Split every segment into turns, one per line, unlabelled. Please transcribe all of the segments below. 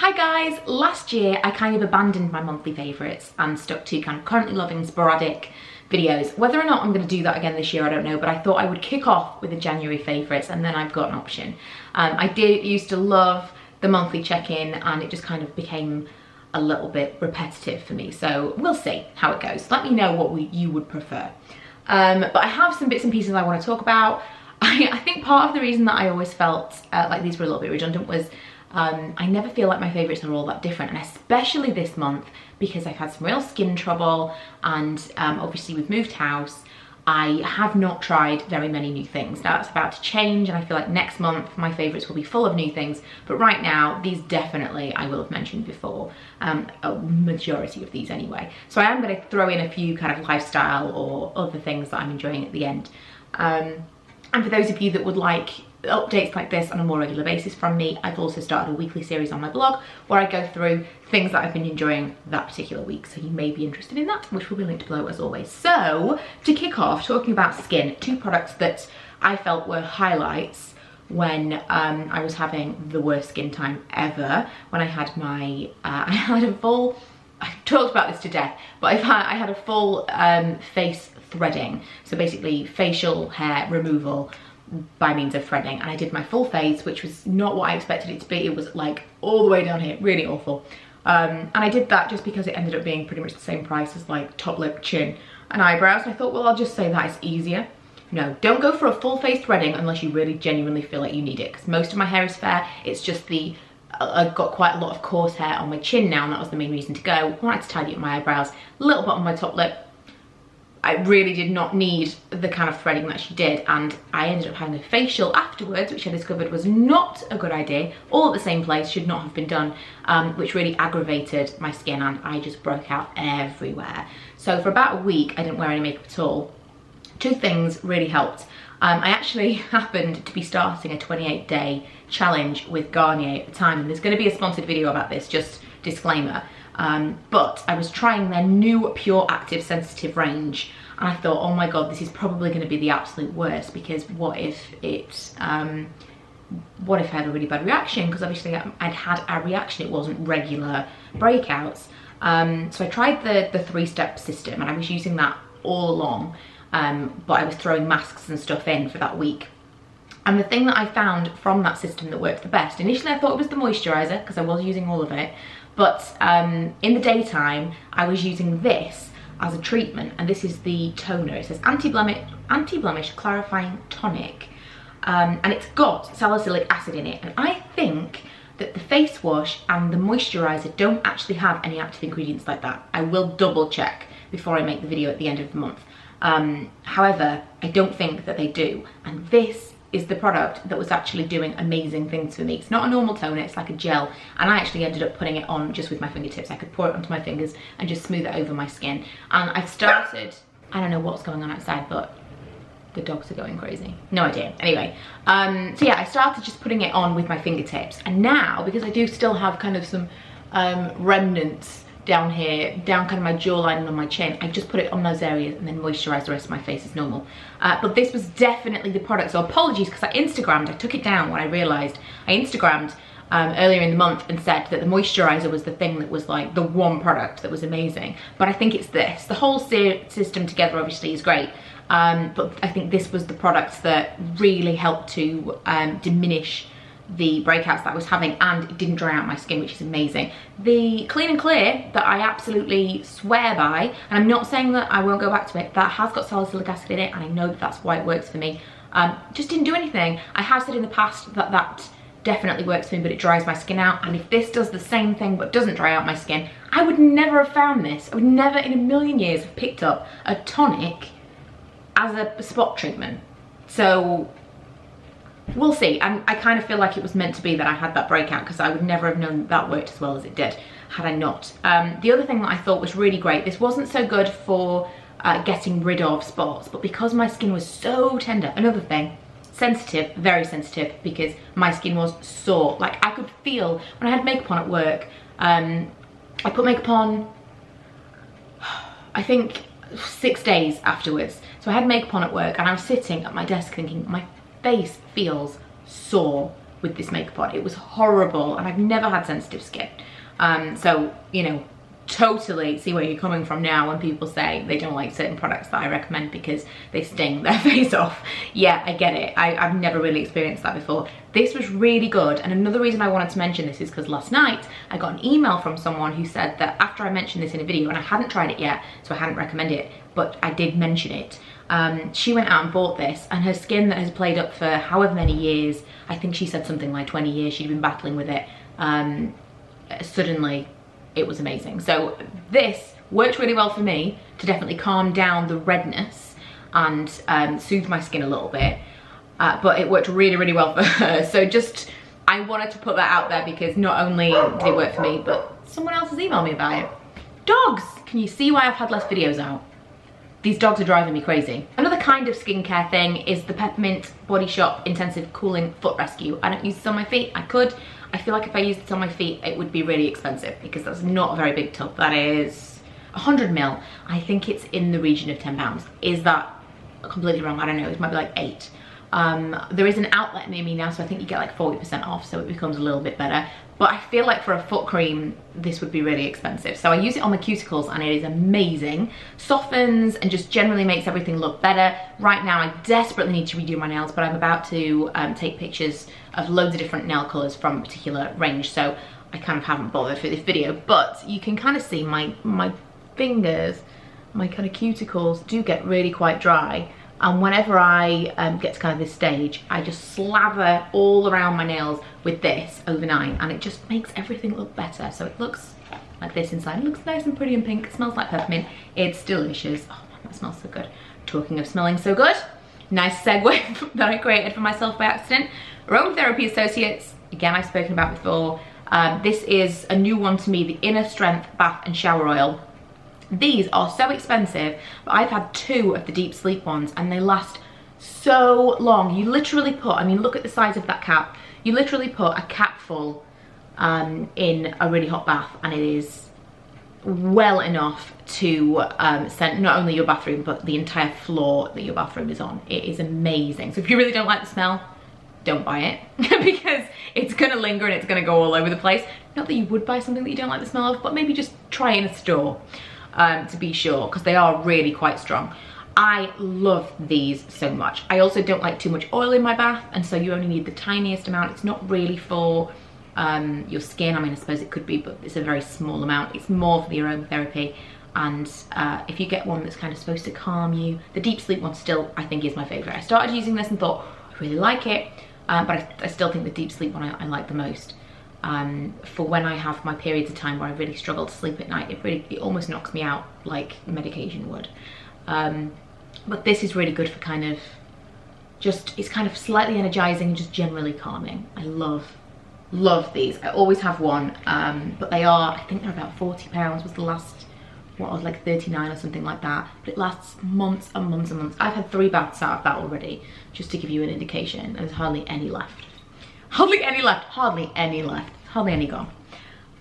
Hi guys, last year I kind of abandoned my monthly favourites and stuck to kind of currently loving sporadic videos. Whether or not I'm going to do that again this year, I don't know, but I thought I would kick off with the January favourites and then I've got an option. I used to love the monthly check-in and it just kind of became a little bit repetitive for me, so we'll see how it goes. Let me know what you would prefer. But I have some bits and pieces I want to talk about. I think part of the reason that I always felt like these were a little bit redundant was I never feel like my favourites are all that different, and especially this month because I've had some real skin trouble and obviously we've moved house. I have not tried very many new things. Now that's about to change and I feel like next month my favourites will be full of new things, but right now these definitely I will have mentioned before, a majority of these anyway. So I am going to throw in a few kind of lifestyle or other things that I'm enjoying at the end. And for those of you that would like updates like this on a more regular basis from me, I've also started a weekly series on my blog where I go through things that I've been enjoying that particular week, so you may be interested in that, which will be linked below as always. So to kick off, talking about skin, two products that I felt were highlights when I was having the worst skin time ever, when I had my I had a full, I've talked about this to death, but I had a full face threading, so basically facial hair removal by means of threading, and I did my full face, which was not what I expected it to be. It was like all the way down here, really awful. And I did that just because it ended up being pretty much the same price as like top lip, chin and eyebrows, and I thought, well, I'll just say that it's easier. No, don't go for a full face threading unless you really genuinely feel like you need it, because most of my hair is fair. It's just I've got quite a lot of coarse hair on my chin now, and that was the main reason to go. I wanted to tidy up my eyebrows, a little bit on my top lip. I really did not need the kind of threading that she did, and I ended up having a facial afterwards, which I discovered was not a good idea. All at the same place, should not have been done, which really aggravated my skin, and I just broke out everywhere. So for about a week, I didn't wear any makeup at all. Two things really helped. I actually happened to be starting a 28-day challenge with Garnier at the time, and there's going to be a sponsored video about this, just disclaimer. But I was trying their new Pure Active Sensitive range, and I thought, oh my god, this is probably going to be the absolute worst, because what if I had a really bad reaction? Because obviously I'd had a reaction, it wasn't regular breakouts. So I tried the 3-step system, and I was using that all along, but I was throwing masks and stuff in for that week. And the thing that I found from that system that worked the best, initially I thought it was the moisturiser, because I was using all of it, but in the daytime I was using this as a treatment, and this is the toner. It says anti-blemish clarifying tonic, and it's got salicylic acid in it, and I think that the face wash and the moisturiser don't actually have any active ingredients like that. I will double check before I make the video at the end of the month. However, I don't think that they do, and this is the product that was actually doing amazing things for me. It's not a normal toner, it's like a gel, and I actually ended up putting it on just with my fingertips. I could pour it onto my fingers and just smooth it over my skin. And I started, I don't know what's going on outside, but the dogs are going crazy. No idea. Anyway, so yeah, I started just putting it on with my fingertips, and now, because I do still have kind of some remnants down here, down kind of my jawline and on my chin, I just put it on those areas and then moisturise the rest of my face as normal. But this was definitely the product, so apologies, because I took it down when I realised. I Instagrammed earlier in the month and said that the moisturiser was the thing that was like the one product that was amazing, but I think it's this. The whole system together obviously is great, but I think this was the product that really helped to diminish the breakouts that I was having, and it didn't dry out my skin, which is amazing. The Clean and Clear that I absolutely swear by, and I'm not saying that I won't go back to it, that has got salicylic acid in it, and I know that that's why it works for me, just didn't do anything. I have said in the past that that definitely works for me, but it dries my skin out, and if this does the same thing but doesn't dry out my skin, I would never have found this. I would never in a million years have picked up a tonic as a spot treatment. So we'll see. I kind of feel like it was meant to be that I had that breakout, because I would never have known that worked as well as it did had I not. The other thing that I thought was really great, this wasn't so good for getting rid of spots, but because my skin was so tender, another thing, sensitive, very sensitive, because my skin was sore. Like I could feel when I had makeup on at work, I put makeup on, I think 6 days afterwards. So I had makeup on at work and I was sitting at my desk thinking, my face feels sore. with this makeup on. It was horrible, and I've never had sensitive skin. So, you know, totally see where you're coming from now when people say they don't like certain products that I recommend because they sting their face off. Yeah, I get it. I've never really experienced that before. This was really good, and another reason I wanted to mention this is because last night I got an email from someone who said that after I mentioned this in a video, and I hadn't tried it yet, so I hadn't recommended it, but I did mention it. She went out and bought this, and her skin that has played up for however many years, I think she said something like 20 years she'd been battling with it, suddenly it was amazing. So this worked really well for me to definitely calm down the redness and soothe my skin a little bit, but it worked really, really well for her. So just, I wanted to put that out there because not only did it work for me, but someone else has emailed me about it. Dogs! Can you see why I've had less videos out? These dogs are driving me crazy. Another kind of skincare thing is the Peppermint Body Shop Intensive Cooling Foot Rescue. I don't use this on my feet. I could. I feel like if I used it on my feet, it would be really expensive because that's not a very big tub. That is 100 ml. I think it's in the region of £10. Is that completely wrong? I don't know. It might be like 8. There is an outlet near me now, so I think you get like 40% off, so it becomes a little bit better. But I feel like for a foot cream, this would be really expensive. So I use it on my cuticles and it is amazing. Softens and just generally makes everything look better. Right now, I desperately need to redo my nails, but I'm about to take pictures of loads of different nail colors from a particular range. So I kind of haven't bothered for this video, but you can kind of see my fingers, my kind of cuticles do get really quite dry. And whenever I get to kind of this stage, I just slather all around my nails with this overnight, and it just makes everything look better. So it looks like this inside. It looks nice and pretty and pink. It smells like peppermint. It's delicious. Oh man, that smells so good. Talking of smelling so good, nice segue that I created for myself by accident. Aromatherapy Associates, again, I've spoken about before. This is a new one to me, the Inner Strength Bath and Shower Oil. These are so expensive, but I've had 2 of the deep sleep ones and they last so long. You literally put, I mean, look at the size of that cap. You literally put a cap full in a really hot bath, and it is well enough to scent not only your bathroom, but the entire floor that your bathroom is on. It is amazing. So if you really don't like the smell, don't buy it because it's gonna linger and it's gonna go all over the place. Not that you would buy something that you don't like the smell of, but maybe just try it in a store. To be sure, because they are really quite strong. I love these so much. I also don't like too much oil in my bath, and so you only need the tiniest amount. It's not really for your skin. I mean, I suppose it could be, but it's a very small amount. It's more for the aromatherapy, and if you get one that's kind of supposed to calm you, the deep sleep one still, I think, is my favorite. I started using this and thought, I really like it, but I still think the deep sleep one I like the most. For when I have my periods of time where I really struggle to sleep at night, it almost knocks me out like medication would. But this is really good for kind of just, it's kind of slightly energizing and just generally calming. I love these. I always have one, but they are, I think they're about £40 was the last, what was like 39 or something like that. But it lasts months and months and months. I've had 3 baths out of that already, just to give you an indication, and there's hardly any left. Hardly any left, hardly any left, hardly any gone.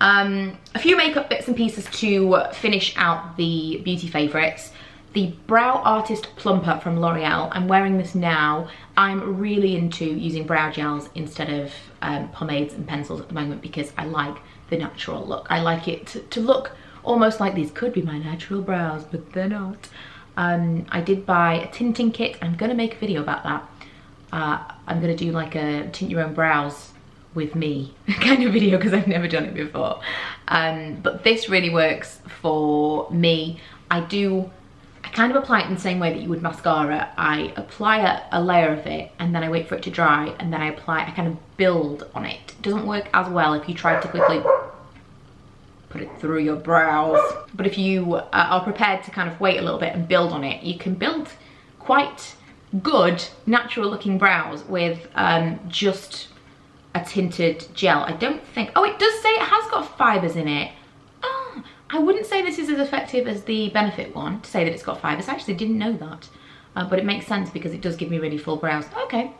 A few makeup bits and pieces to finish out the beauty favourites. The Brow Artist Plumper from L'Oreal. I'm wearing this now. I'm really into using brow gels instead of pomades and pencils at the moment because I like the natural look. I like it to look almost like these could be my natural brows, but they're not. I did buy a tinting kit. I'm going to make a video about that. I'm gonna do like a tint your own brows with me kind of video because I've never done it before. But this really works for me. I kind of apply it in the same way that you would mascara. I apply a layer of it and then I wait for it to dry, and then I kind of build on it. It doesn't work as well if you try to quickly put it through your brows. But if you are prepared to kind of wait a little bit and build on it, you can build quite good natural looking brows with just a tinted gel. I don't think, oh, it does say it has got fibers in it. Oh, I wouldn't say this is as effective as the Benefit one to say that it's got fibers. I actually didn't know that, but it makes sense because it does give me really full brows. Okay,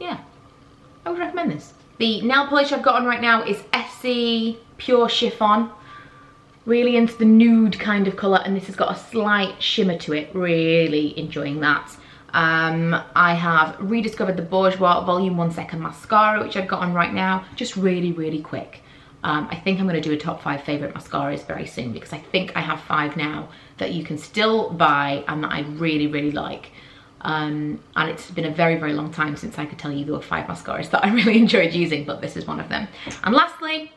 yeah, I would recommend this. The nail polish I've got on right now is Essie Pure Chiffon. Really into the nude kind of colour, and this has got a slight shimmer to it. Really enjoying that. I have rediscovered the Bourjois Volume 1 Second Mascara, which I've got on right now, just really, really quick. I think I'm going to do a top 5 favourite mascaras very soon, because I think I have 5 now that you can still buy and that I really, really like. And it's been a very, very long time since I could tell you there were 5 mascaras that I really enjoyed using, but this is one of them. And lastly,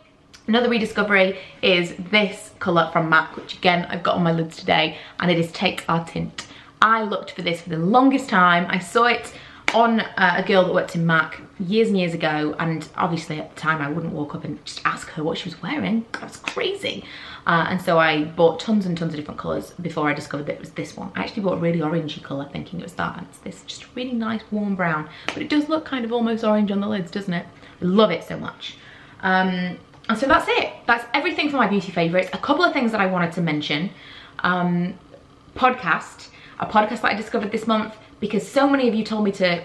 another rediscovery is this colour from MAC, which again I've got on my lids today, and it is Tete Tint. I looked for this for the longest time. I saw it on a girl that worked in MAC years and years ago, and obviously at the time I wouldn't walk up and just ask her what she was wearing. God, it's crazy. And so I bought tons and tons of different colours before I discovered that it was this one. I actually bought a really orangey colour thinking it was that, and it's this just really nice warm brown, but it does look kind of almost orange on the lids, doesn't it? I love it so much. And so that's it. That's everything for my beauty favourites. A couple of things that I wanted to mention. A podcast that I discovered this month, because so many of you told me to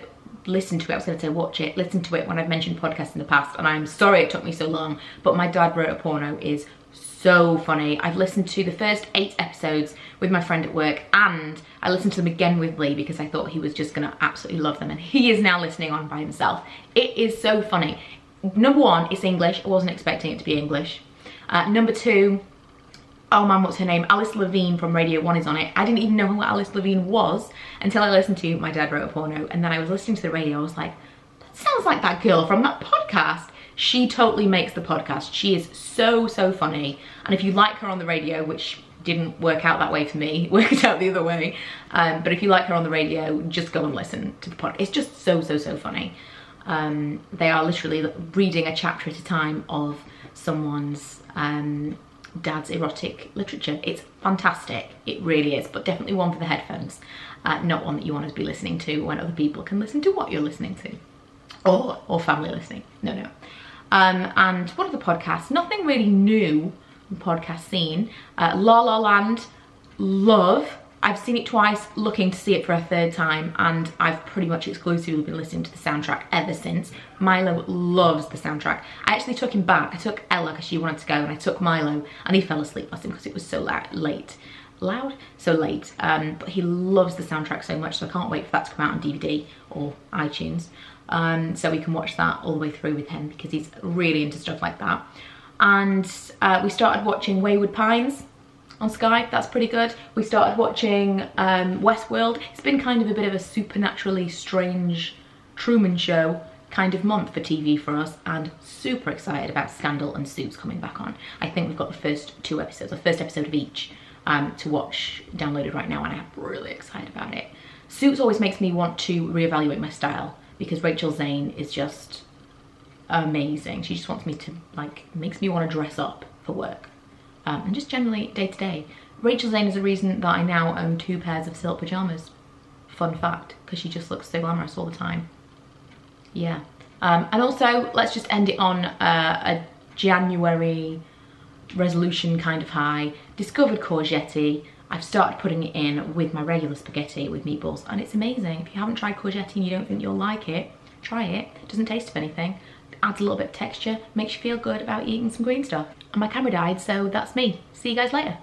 listen to it. I was going to say watch it, listen to it when I've mentioned podcasts in the past, and I'm sorry it took me so long, but My Dad Wrote A Porno is so funny. I've listened to the first 8 episodes with my friend at work, and I listened to them again with Lee because I thought he was just going to absolutely love them, and he is now listening on by himself. It is so funny. Number 1, it's English. I wasn't expecting it to be English. Number 2, oh man, what's her name? Alice Levine from Radio 1 is on it. I didn't even know who Alice Levine was until I listened to My Dad Wrote A Porno, and then I was listening to the radio. I was like, that sounds like that girl from that podcast. She totally makes the podcast. She is so, so funny. And if you like her on the radio, which didn't work out that way for me, it worked out the other way. But if you like her on the radio, just go and listen to the podcast. It's just so, so, so funny. They are literally reading a chapter at a time of someone's dad's erotic literature. It's fantastic. It really is, but definitely one for the headphones. Not one that you want to be listening to when other people can listen to what you're listening to. Or family listening. No. And one of the podcasts, nothing really new in the podcast scene. La La Land, love. I've seen it twice, looking to see it for a 3rd time, and I've pretty much exclusively been listening to the soundtrack ever since. Milo loves the soundtrack. I actually took him back. I took Ella because she wanted to go, and I took Milo, and he fell asleep last time because it was so late. But he loves the soundtrack so much, so I can't wait for that to come out on DVD or iTunes, so we can watch that all the way through with him, because he's really into stuff like that. And we started watching Wayward Pines on Sky. That's pretty good. We started watching Westworld. It's been kind of a bit of a supernaturally strange Truman Show kind of month for TV for us, and super excited about Scandal and Suits coming back on. I think we've got the first 2 episodes, the first episode of each, to watch downloaded right now, and I'm really excited about it. Suits always makes me want to reevaluate my style, because Rachel Zane is just amazing. She just wants me to, like, makes me want to dress up for work. And just generally day to day. Rachel Zane is the reason that I now own 2 pairs of silk pajamas. Fun fact, because she just looks so glamorous all the time. Yeah. And also, let's just end it on a January resolution kind of high. Discovered courgette. I've started putting it in with my regular spaghetti with meatballs, and it's amazing. If you haven't tried courgette and you don't think you'll like it, try it. It doesn't taste of anything. It adds a little bit of texture, makes you feel good about eating some green stuff. And my camera died, so that's me. See you guys later.